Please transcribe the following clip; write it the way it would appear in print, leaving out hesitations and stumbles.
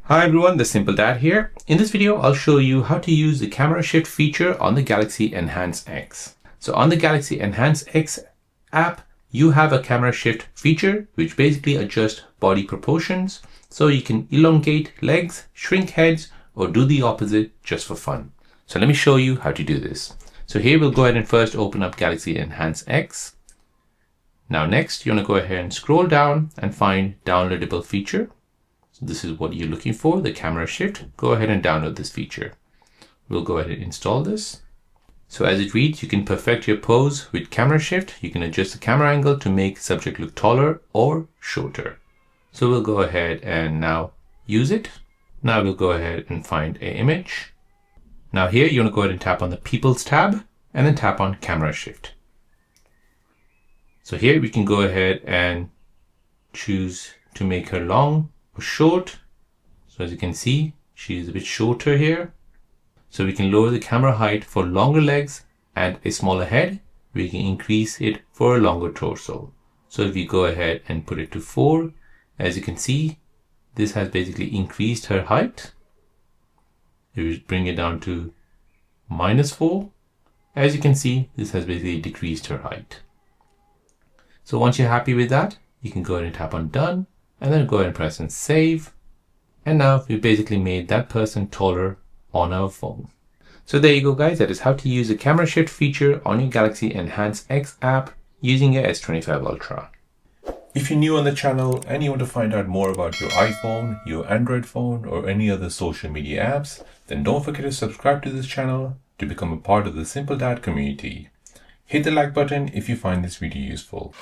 Hi everyone, the Simple Dad here. In this video, I'll show you how to use the camera shift feature on the Galaxy Enhance X. So on the Galaxy Enhance X app, you have a camera shift feature, which basically adjusts body proportions. So you can elongate legs, shrink heads, or do the opposite just for fun. So let me show you how to do this. So here we'll go ahead and first open up Galaxy Enhance X. Now next, you want to go ahead and scroll down and find downloadable feature. So this is what you're looking for, the camera shift. Go ahead and download this feature. We'll go ahead and install this. So as it reads, you can perfect your pose with camera shift. You can adjust the camera angle to make subject look taller or shorter. So we'll go ahead and now use it. Now we'll go ahead and find an image. Now here, you want to go ahead and tap on the People's tab and then tap on camera shift. So here we can go ahead and choose to make her long or short. So as you can see, she is a bit shorter here. So we can lower the camera height for longer legs and a smaller head. We can increase it for a longer torso. So if you go ahead and put it to 4, as you can see, this has basically increased her height. If you bring it down to -4, as you can see, this has basically decreased her height. So once you're happy with that, you can go ahead and tap on done and then go ahead and press and save. And now we basically made that person taller on our phone. So there you go guys, that is how to use the camera shift feature on your Galaxy Enhance X app using your S25 Ultra. If you're new on the channel and you want to find out more about your iPhone, your Android phone, or any other social media apps, then don't forget to subscribe to this channel to become a part of the Simple Dad community. Hit the like button if you find this video useful.